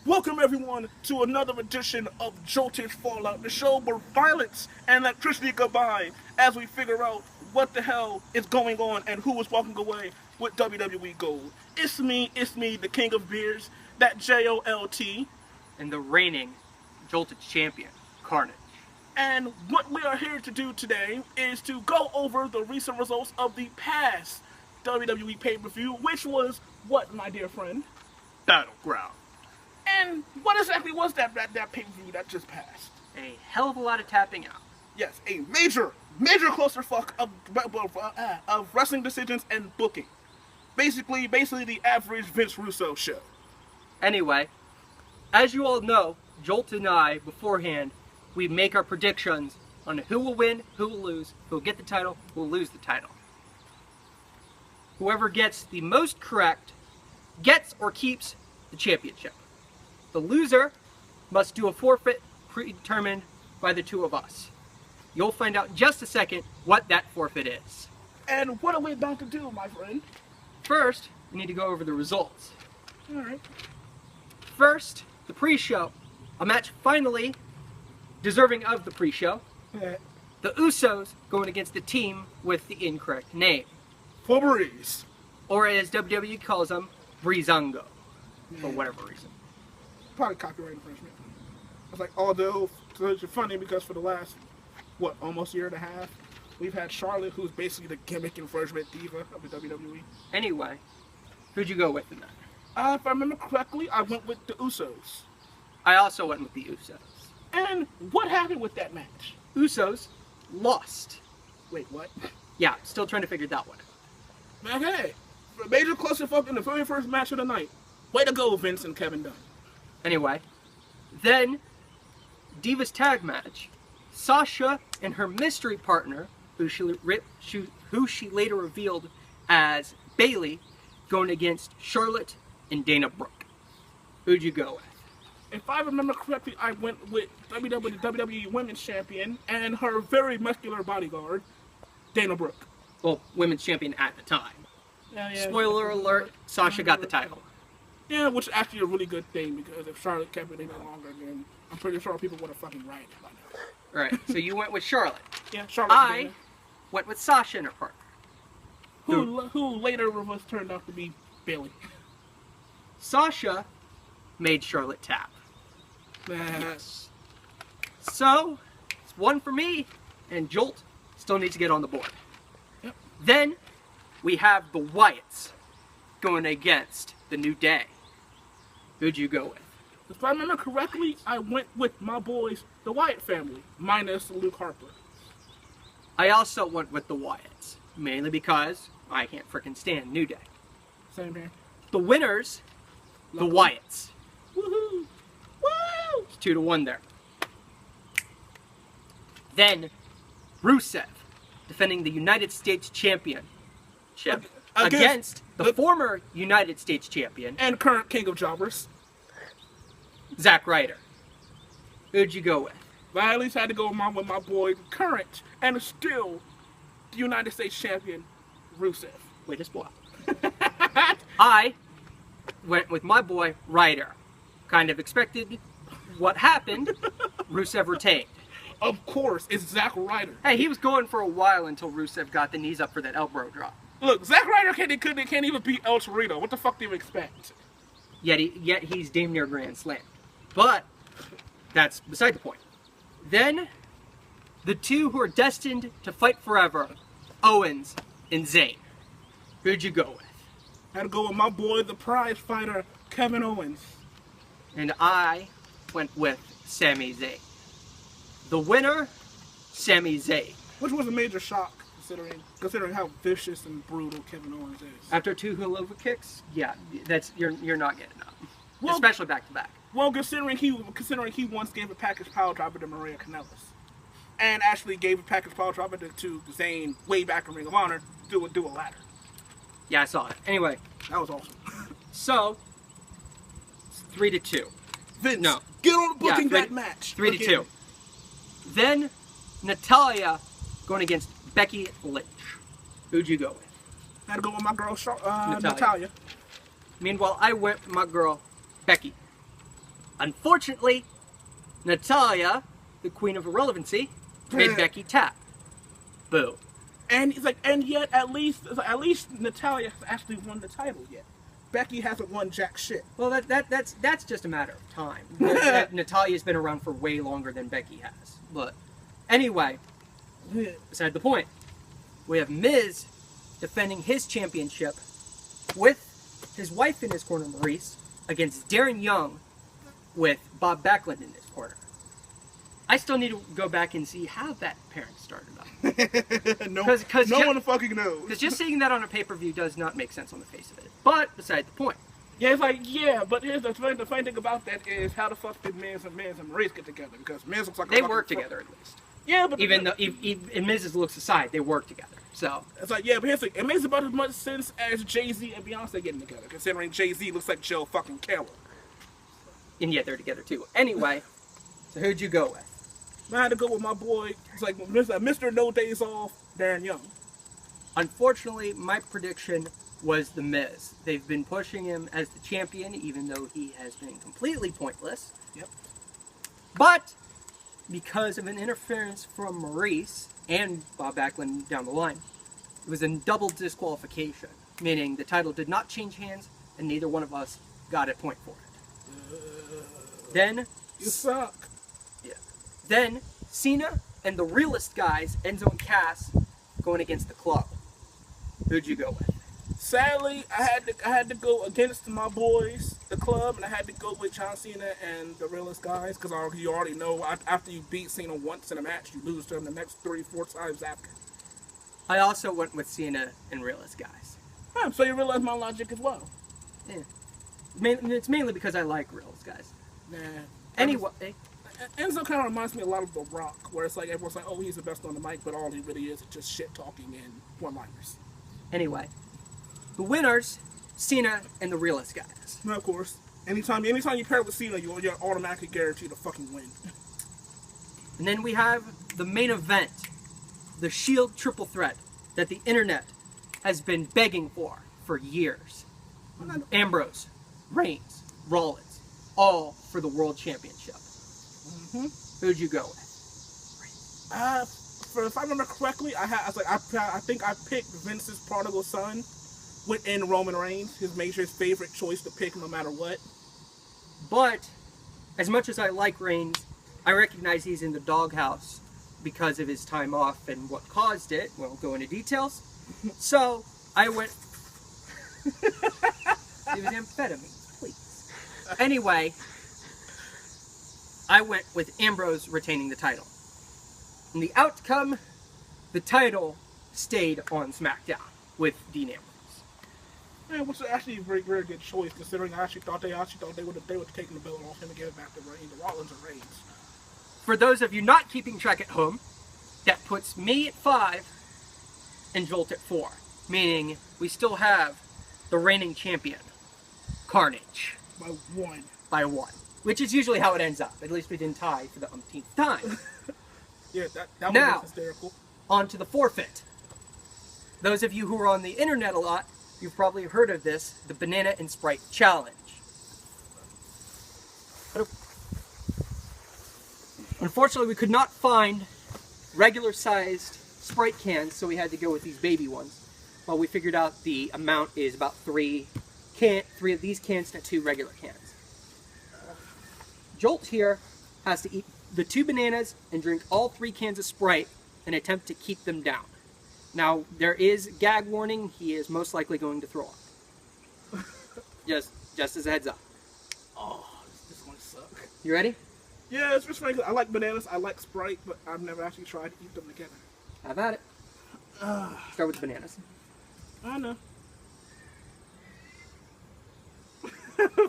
Welcome everyone to another edition of Joltage Fallout, the show where violence and electricity combine as we figure out what the hell is going on and who is walking away with WWE Gold. It's me, the king of beers, that J-O-L-T. And the reigning Joltage Champion, Carnage. And what we are here to do today is to go over the recent results of the past WWE pay-per-view, which was what, my dear friend? Battleground. And what exactly was that pay-per-view that just passed? A hell of a lot of tapping out. Yes, a major clusterfuck of wrestling decisions and booking. Basically the average Vince Russo show. Anyway, as you all know, Jolt and I, beforehand, we make our predictions on who will win, who will lose, who will get the title, who will lose the title. Whoever gets the most correct gets or keeps the championship. The loser must do a forfeit predetermined by the two of us. You'll find out in just a second what that forfeit is. And what are we about to do, my friend? First, we need to go over the results. Alright. First, the pre-show. A match finally deserving of the pre-show. Yeah. The Usos going against the team with the incorrect name. For Breeze. Or as WWE calls them, Breezango. For whatever reason. Probably copyright infringement. It's like, although, it's funny because for the last, almost year and a half, we've had Charlotte, who's basically the gimmick infringement diva of the WWE. Anyway, who'd you go with in that? If I remember correctly, I went with the Usos. I also went with the Usos. And what happened with that match? Usos lost. Wait, what? Yeah, still trying to figure that one out. Okay. Major clusterfuck in the very first match of the night. Way to go, Vince and Kevin Dunn. Anyway, then, Divas Tag Match. Sasha and her mystery partner, who she later revealed as Bayley, going against Charlotte and Dana Brooke. Who'd you go with? If I remember correctly, I went with WWE Women's Champion and her very muscular bodyguard, Dana Brooke. Well, Women's Champion at the time. Yeah. Spoiler alert, Sasha got the title. Yeah, which is actually a really good thing, because if Charlotte kept it any longer, then I'm pretty sure people would have fucking rioted by now. Alright, so you went with Charlotte. Yeah, Charlotte. I went with Sasha and her partner. Who later was turned out to be Bayley. Sasha made Charlotte tap. Yes. So, it's one for me, and Jolt still needs to get on the board. Yep. Then, we have the Wyatts going against the New Day. Who'd you go with? If I remember correctly, I went with my boys, the Wyatt family, minus Luke Harper. I also went with the Wyatts, mainly because I can't frickin' stand New Day. Same here. The winners, the Wyatts. Woohoo! Woo! It's 2-1 there. Then, Rusev, defending the United States Championship against the former United States Champion and current King of Jobbers, Zack Ryder. Who'd you go with? I at least had to go with my boy, current and still the United States Champion, Rusev. Wait a spoil. I went with my boy, Ryder. Kind of expected what happened. Rusev retained. Of course, it's Zack Ryder. Hey, he was going for a while until Rusev got the knees up for that elbow drop. Look, Zack Ryder can't even beat El Torito. What the fuck do you expect? Yet he's damn near Grand Slam. But that's beside the point. Then, the two who are destined to fight forever, Owens and Zayn. Who'd you go with? I had to go with my boy, the prize fighter, Kevin Owens. And I went with Sami Zayn. The winner, Sami Zayn. Which was a major shock, considering how vicious and brutal Kevin Owens is. After 2 hula kicks, yeah, you're not getting up. Well, especially back to back. Well, considering he once gave a package power driver to Maria Kanellis, and actually gave a package power driver to Zayn way back in Ring of Honor to do a ladder. Yeah, I saw it. Anyway, that was awesome. So, it's 3-2. Vince, no, get on booking that match. 3-2. Then Natalya going against Becky Lynch. Who'd you go with? I had to go with my girl, Natalya. Meanwhile, I went with my girl, Becky. Unfortunately, Natalia, the queen of irrelevancy, made Becky tap. Boo. And he's like, and yet at least Natalia has actually won the title yet. Becky hasn't won jack shit. Well, that's just a matter of time. Natalia's been around for way longer than Becky has. But anyway, beside the point, we have Miz defending his championship with his wife in his corner, Maurice, against Darren Young with Bob Backlund in his corner. I still need to go back and see how that pairing started up. No one fucking knows. Because just seeing that on a pay-per-view does not make sense on the face of it. But beside the point. Yeah, it's like, yeah, but here's the funny thing about that is how the fuck did Miz and Maurice get together? Because Miz looks like they work together at least. Yeah, but even though in Miz's looks aside, they work together. So it's like, yeah, but here's the thing, it makes about as much sense as Jay-Z and Beyonce getting together, considering Jay-Z looks like Joe fucking Carroll. And yet they're together too. Anyway, so who'd you go with? I had to go with my boy. It's like Mr. No Days Off, Darren Young. Unfortunately, my prediction was The Miz. They've been pushing him as the champion, even though he has been completely pointless. Yep. But because of an interference from Maurice and Bob Backlund down the line, it was a double disqualification, meaning the title did not change hands, and neither one of us got a point for it. Then you suck. Then, Cena and the realest guys, Enzo and Cass, going against the club. Who'd you go with? Sadly, I had to go against my boys, the club, and I had to go with John Cena and the realest guys, because you already know, after you beat Cena once in a match, you lose to him the next 3-4 times after. I also went with Cena and realest guys. So you realize my logic as well. Yeah. It's mainly because I like realest guys. Nah. Anyway... Enzo kind of reminds me a lot of The Rock, where it's like everyone's like, oh, he's the best on the mic, but all he really is just shit talking and one-liners. Anyway, the winners, Cena and the realest guys. No, of course. Anytime you pair with Cena, you're automatically guaranteed to fucking win. And then we have the main event, the Shield triple threat that the internet has been begging for years. Ambrose, Reigns, Rollins, all for the World Championship. Who'd you go with? If I remember correctly, I think I picked Vince's prodigal son within Roman Reigns, his major favorite choice to pick no matter what. But as much as I like Reigns, I recognize he's in the doghouse because of his time off and what caused it. Won't go into details. So I went. It was amphetamines, please. Anyway. I went with Ambrose retaining the title. And the outcome, the title stayed on SmackDown with Dean Ambrose. Yeah, which is actually a very, very good choice, considering I actually thought they would have taken the belt off him and give it back to Rollins or Reigns. For those of you not keeping track at home, that puts me at 5 and Jolt at 4. Meaning we still have the reigning champion, Carnage. By 1. Which is usually how it ends up. At least we didn't tie for the umpteenth time. Yeah, that now, was hysterical. On to the forfeit. Those of you who are on the internet a lot, you've probably heard of this, the Banana and Sprite Challenge. Unfortunately, we could not find regular-sized Sprite cans, so we had to go with these baby ones. Well, we figured out the amount is about 3 of these cans to 2 regular cans. Jolt here has to eat the 2 bananas and drink all 3 cans of Sprite and attempt to keep them down. Now, there is gag warning. He is most likely going to throw up. just as a heads up. Oh, this is going to suck. You ready? Yeah, it's just funny. I like bananas. I like Sprite, but I've never actually tried to eat them together. Have at it. Start with the bananas. I know.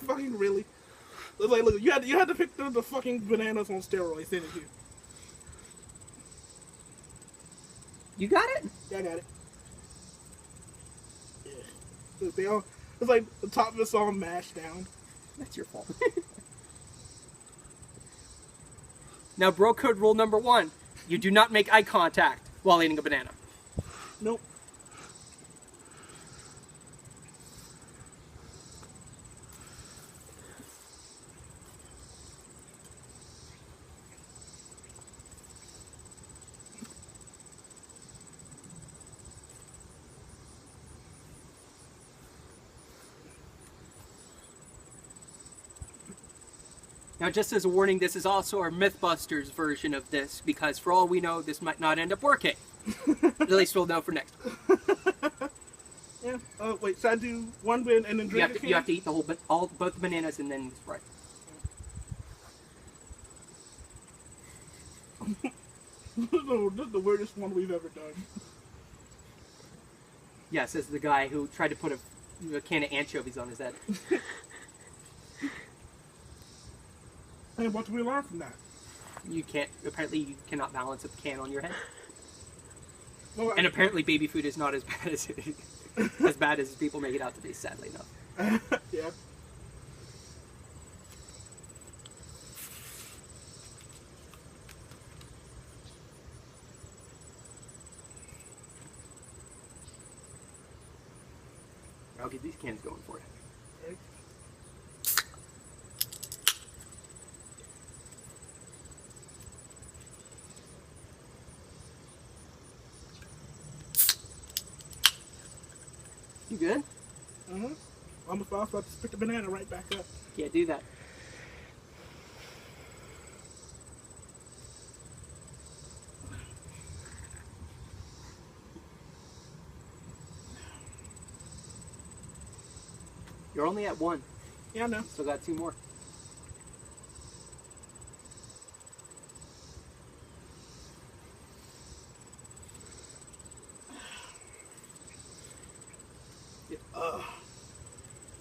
Fucking really. It's like, look, you had to pick the fucking bananas on steroids, didn't you? You got it? Yeah, I got it. Yeah. It's like the top of it's all mashed down. That's your fault. Now, bro code rule number 1. You do not make eye contact while eating a banana. Nope. Now, just as a warning, this is also our Mythbusters version of this, because for all we know, this might not end up working. At least we'll know for next week. Yeah. Wait, should I do one win and then drink a can? You have to eat the whole, both the bananas and then Sprite. This is the weirdest one we've ever done. Yes, as the guy who tried to put a can of anchovies on his head. Hey, what do we learn from that? Apparently you cannot balance a can on your head. Well, And apparently baby food is not as bad as people make it out to be, sadly enough. Yeah. I'll get these cans going for you. Okay. You good? Mm-hmm. I'm about to pick the banana right back up. Yeah, do that. You're only at 1. Yeah, I know. Still got 2 more.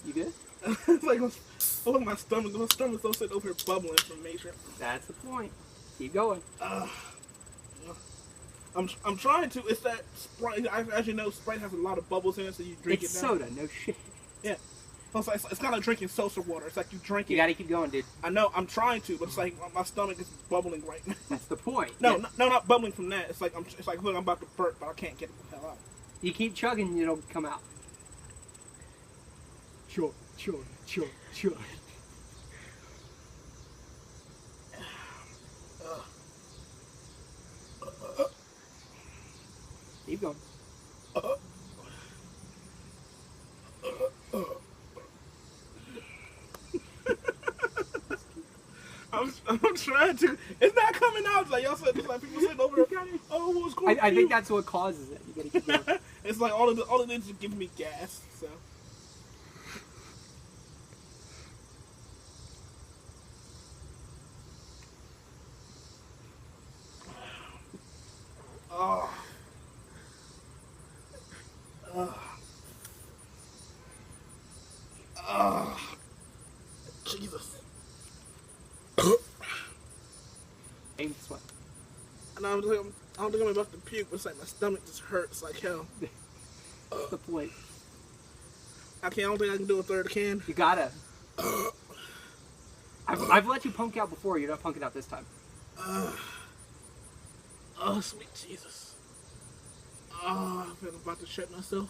You good? It's like, look at my stomach. My stomach's so sitting over here bubbling from nature. That's the point. Keep going. I'm trying to. It's that Sprite. As you know, Sprite has a lot of bubbles in it, so you drink It's it down. soda, no shit. Yeah. So it's kind of like drinking seltzer water. It's like you drink it. You gotta keep going, dude. I know. I'm trying to, but it's like my stomach is bubbling right now. That's the point. No, Yeah. no, not bubbling from that. It's like look, I'm about to burp, but I can't get it the hell out. You keep chugging and it'll come out. Chug, chug, chug, chug. Keep going. I'm trying to. It's not coming out. It's like y'all said. It's like people sitting over there. Oh, what's going on? I think that's what causes it. You gotta keep going. It's like all of this is giving me gas. So. Oh. Jesus. Aim to sweat. And I don't think I'm about to puke, but it's like my stomach just hurts like hell. That's the point. I don't think I can do a third can. You gotta. I've let you punk out before. You're not punking out this time. Oh, sweet Jesus. Oh, I feel about to shit myself.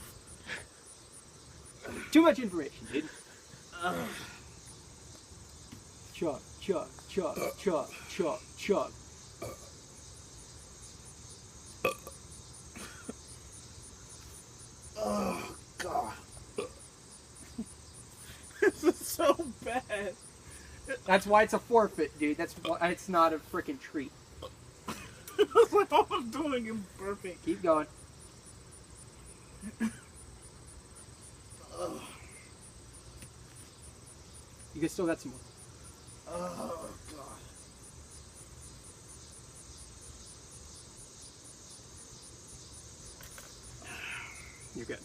Too much information, dude. Chug, chug, chug, chug, chug, chug. Oh, God. This is so bad. That's why it's a forfeit, dude. That's why it's not a freaking treat. It's like all I'm doing is burping. Keep going. You can still got some more. Oh, God. You're good.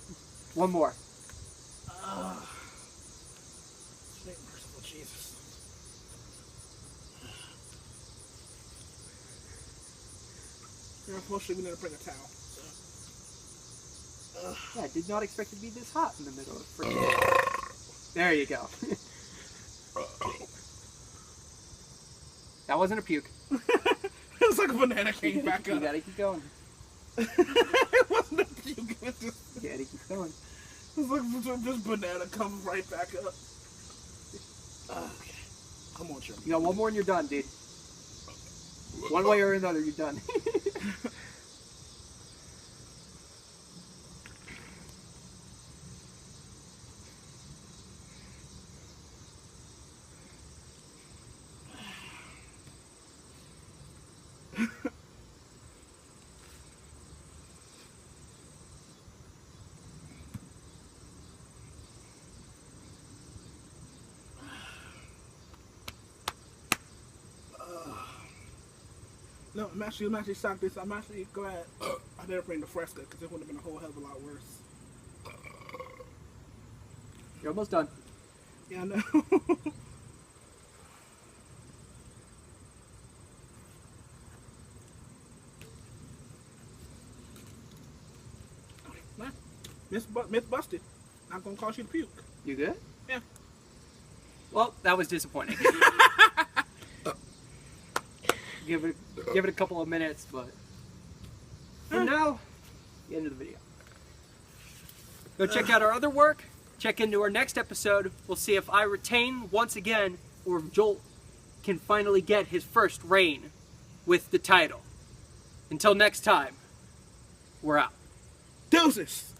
One more. Sweet merciful Jesus. Unfortunately, we need to bring a towel. So. Yeah, I did not expect it to be this hot in the middle of freaking. There you go. That wasn't a puke. It was like a banana came back up. You gotta keep going. It wasn't a puke. It was just. You gotta keep going. It's like this banana comes right back up. Okay. Come on, Jimmy. You got one more and you're done, dude. One way or another, you're done. No, I'm actually shocked this. I'm actually glad I didn't bring the Fresca because it would have been a whole hell of a lot worse. You're almost done. Yeah, I know. Nah, myth busted. Not gonna cause you to puke. You good? Yeah. Well, that was disappointing. Give it a couple of minutes, but for now, the end of the video. Go check out our other work. Check into our next episode. We'll see if I retain once again, or if Jolt can finally get his first reign with the title. Until next time, we're out. Deuces!